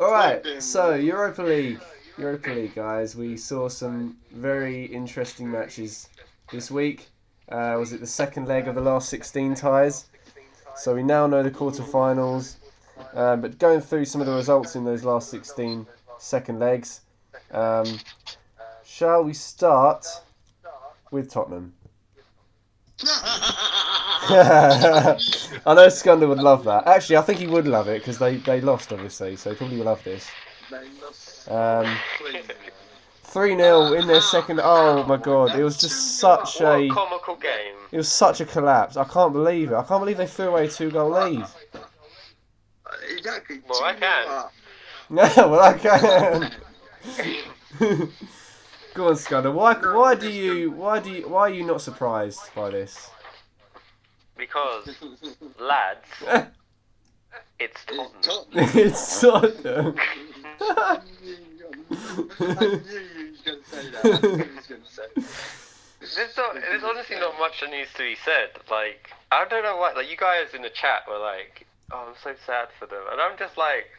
All right, so Europa League, guys. We saw some very interesting matches this week. Was it the second leg of the last 16 ties? So we now know the quarterfinals. But going through some of the results in those last 16 second legs, um, shall we start with Tottenham? I know Scunner would love that. Actually, I think he would love it because they lost, obviously, so he probably will love this. 3-0 in their second. Oh my god, it was just such What a a. comical game. It was such a collapse. I can't believe it. I can't believe they threw away a 2-goal lead. Exactly. Well, I can. Yeah, well I can. Go on, Scunner. Why are you not surprised by this? Because, lads, it's Tottenham. It's Tottenham. I knew you was going to say that. I knew you was going to say that. There's honestly not much that needs to be said. Like, I don't know why. Like, you guys in the chat were like, "Oh, I'm so sad for them," and I'm just like,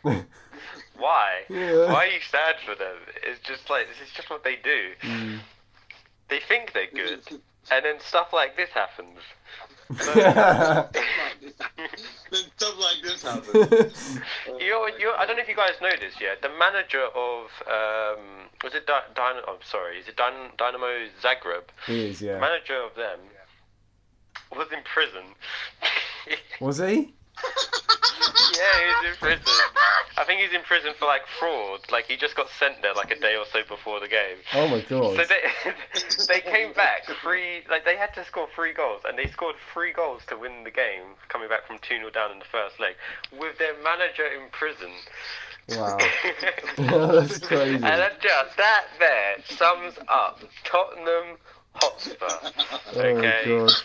"Why? Yeah. Why are you sad for them?" It's just like this is just what they do. They think they're good, and then stuff like this happens. Then stuff like this happens. I don't know if you guys know this yet. The manager of was it is it Dynamo Zagreb? He is, yeah. Manager of them was in prison. Was he? Yeah, he was in prison. I think he's in prison for like fraud. Like he just got sent there like a day or so before the game. Oh my god. So they came back they had to score 3 goals, and they scored 3 goals to win the game, coming back from 2-0 down in the first leg, with their manager in prison. Wow. That's crazy. And that there sums up Tottenham Hotspur. Okay. Oh god.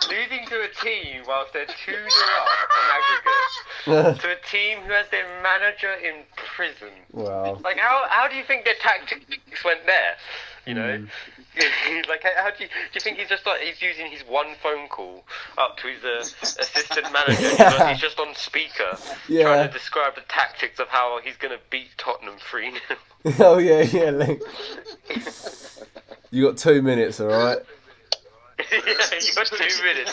Losing to a team whilst they're 2-0 up on aggregate to a team who has their manager in prison. Wow. Like, how do you think their tactics went there? You know? Like, how do you think he's just he's using his one phone call up to his assistant manager? He's just on speaker trying to describe the tactics of how he's going to beat Tottenham 3-0. Oh yeah. Like... You got 2 minutes, alright? Yeah, you got 2 minutes.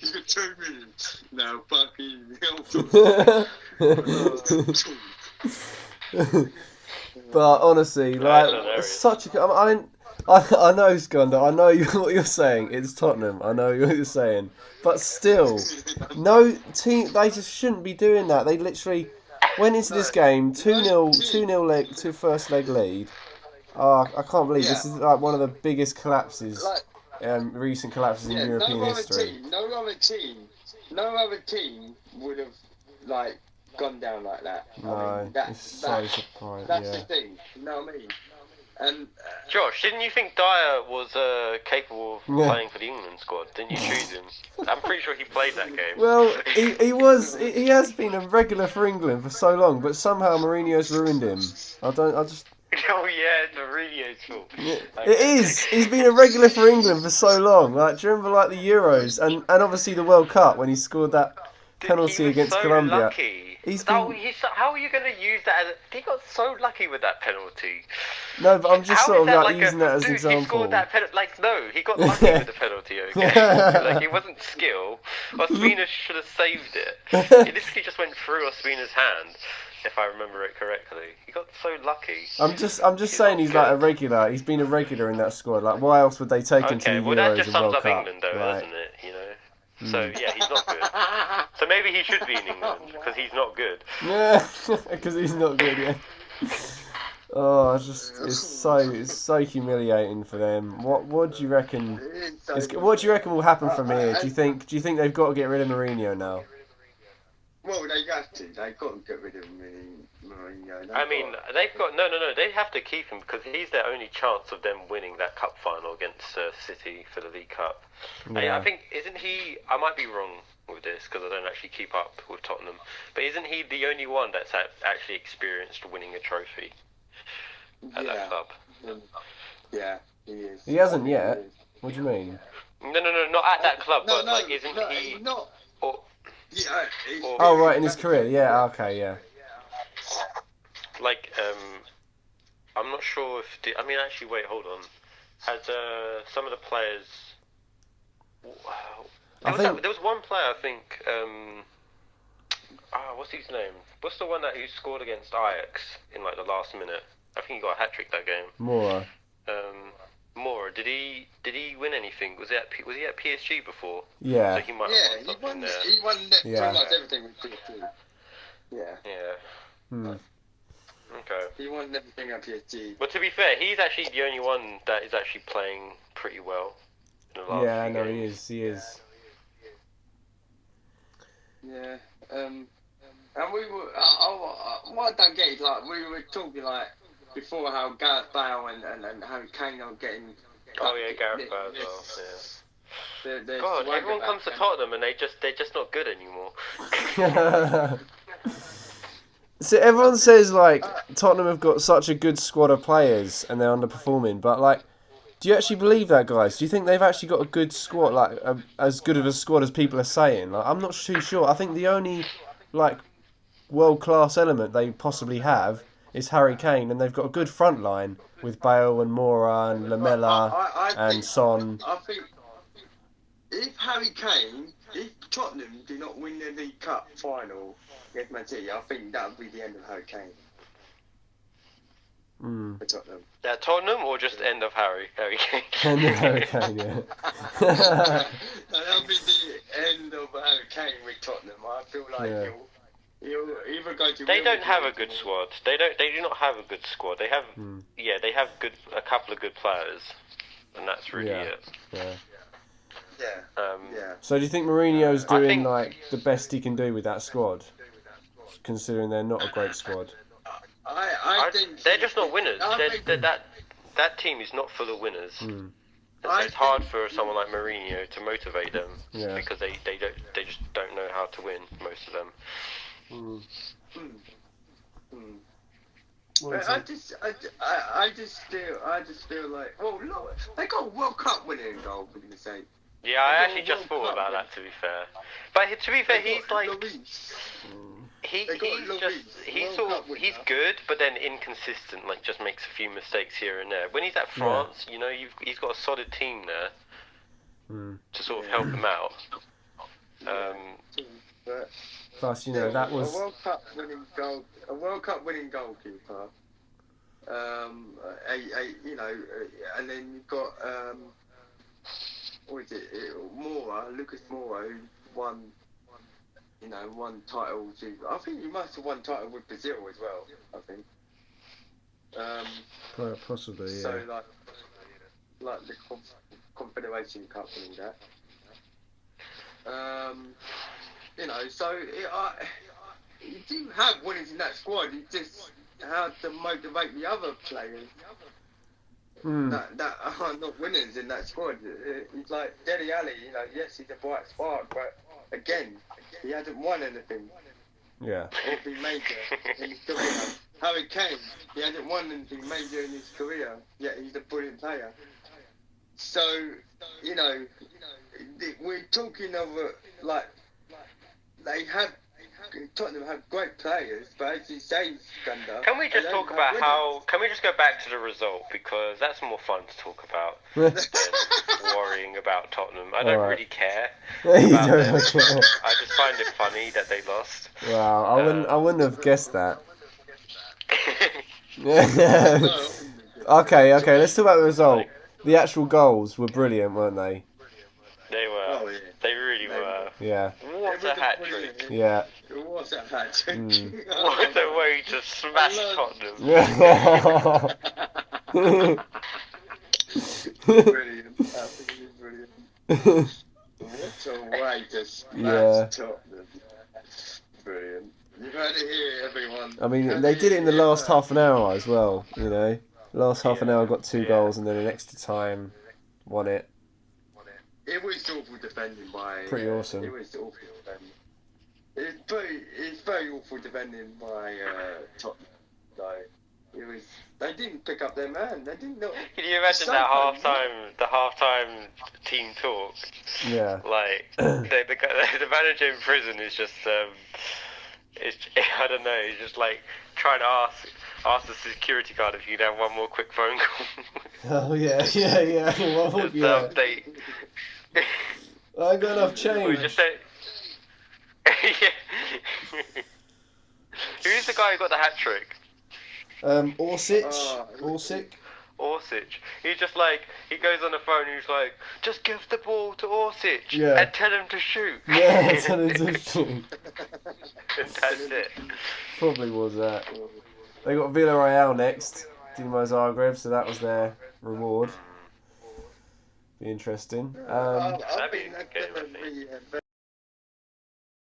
He's got 2 minutes. No, fucking But honestly, like, it's such a. I know, Skunda. I know what you're saying. It's Tottenham. I know what you're saying. But still, no team. They just shouldn't be doing that. They literally went into this game 2-0 first leg lead. I can't believe this is like one of the biggest collapses, recent collapses in European history. No other team would have like gone down like that. No, I mean, it's so surprising. That's the thing. You know what I mean? And Josh, didn't you think Dyer was capable of playing for the England squad? Didn't you choose him? I'm pretty sure he played that game. Well, he has been a regular for England for so long, but somehow Mourinho's ruined him. Oh yeah, it's Mourinho's fault. It is. He's been a regular for England for so long. Like, do you remember like the Euros and obviously the World Cup when he scored that penalty against Colombia? Lucky. How are you going to use that? He got so lucky with that penalty. No, but I'm just sort of like using that as an example. He scored that penalty. Like, no, he got lucky with the penalty. Okay, like it wasn't skill. Ospina should have saved it. It literally just went through Ospina's hand. If I remember it correctly, he got so lucky. I'm just saying he's like a regular. He's been a regular in that squad. Like, why else would they take him to the Euros that just and World sums up Cup? England, though, doesn't it? You know. So yeah, he's not good. So maybe he should be in England because he's not good. Yeah, because he's not good. Yeah. Oh, it's so humiliating for them. What do you reckon? What do you reckon will happen from here? Do you think they've got to get rid of Mourinho now? well, they have to. They've got to get rid of Mourinho. I mean, they've got no. They have to keep him because he's their only chance of them winning that cup final against City for the League Cup. Yeah. I think isn't he? I might be wrong with this because I don't actually keep up with Tottenham. But isn't he the only one that's actually experienced winning a trophy at that club? Yeah, he is. He hasn't yet. What do you mean? No, not at that club. No, but like, isn't no, he? Not. Or, Yeah. Oh, right, in his career. Yeah, okay, yeah. Like, I'm not sure if... I mean, actually, wait, hold on. Has some of the players... There was one player, I think... what's his name? What's the one who scored against Ajax in like the last minute? I think he got a hat trick that game. Mora. Mora. Did he win anything? Was he at PSG before? Yeah. So he might have won something there. He won pretty much everything with PSG. Yeah. Yeah. Hmm. Okay. He won everything at PSG. But to be fair, he's actually the only one that is actually playing pretty well in the last few no, games. he is. Yeah. And we were. What I don't get is like we were talking like before how Gareth Bale and Harry Kane are getting. Oh yeah, Gareth Bale as well. Yeah. God, swagger everyone back comes to Tottenham and they're just not good anymore. So everyone says like Tottenham have got such a good squad of players and they're underperforming, but like, do you actually believe that, guys? Do you think they've actually got a good squad, like as good of a squad as people are saying? Like, I'm not too sure. I think the only like world class element they possibly have is Harry Kane, and they've got a good front line with Bale and Moura and Lamella and Son. I think if Harry Kane, if Tottenham do not win the League Cup final against Man City, I think that would be the end of Harry Kane for Tottenham. Tottenham or just end of Harry Kane? End of Harry Kane, yeah. That'll be the end of Harry Kane with Tottenham. I feel like he'll either go to. They don't have a good squad. They do not have a good squad. They have they have a couple of good players, and that's really it. Yeah. Yeah. So do you think Mourinho's doing like the best he can do with that squad, considering they're not a great squad? I think they're just not winners. That team is not full of winners. It's hard for someone like Mourinho to motivate them because they just don't know how to win, most of them. I just feel like, well, look, they got a World Cup winning goal for goodness sake. Yeah, I actually just thought about that, to be fair. But to be fair, he's like he's good, but then inconsistent. Like just makes a few mistakes here and there. When he's at France, he's got a solid team there to sort of help him out. Plus, that was a World Cup winning goalkeeper. And then you've got what is it? Lucas Moura, who won titles. I think he must have won title with Brazil as well. I think. Possibly, yeah. So like the Confederation Cup and all that. So you do have winners in that squad. You just have to motivate the other players that are not winners in that squad. It's like Dele Alli. Yes, he's a bright spark, but again, he hasn't won anything. Yeah. Anything major in his career. Harry Kane, he hasn't won anything major in his career, yet he's a brilliant player. So, we're talking of Tottenham have great players, but as you say, Skander, can we just talk about can we just go back to the result, because that's more fun to talk about than worrying about Tottenham. I don't really care about them. I just find it funny that they lost. Wow, I wouldn't have guessed that. Okay, let's talk about the result. The actual goals were brilliant, weren't they? They were. Oh, yeah. They really were. Yeah. What a hat trick. Yeah. It was a hat trick. What a way to smash Tottenham. Brilliant. Absolutely brilliant. What a way to smash Tottenham. Brilliant. You've heard it here, everyone. I mean, they did it in the last half an hour as well, Last half an hour got 2 goals and then an extra time won it. It was awful defending by... Pretty awesome. It was awful defending. It's very awful defending by Tottenham. So, It was. They didn't pick up their man. They didn't know. Can you imagine the halftime team talk? Yeah. Like the manager in prison is just I don't know. He's just like trying to ask the security guard if you can have one more quick phone call. Oh yeah. Well, yeah. Update. I ain't got enough change. We just say. Who's the guy who got the hat trick? Orsic. He's just like, he goes on the phone and he's like, just give the ball to Orsic and tell him to shoot. Yeah, tell him to shoot. That's it. Probably was that. They got Villarreal next, Dinamo Zagreb, so that was their reward. Be interesting. That'd be a good game, I think.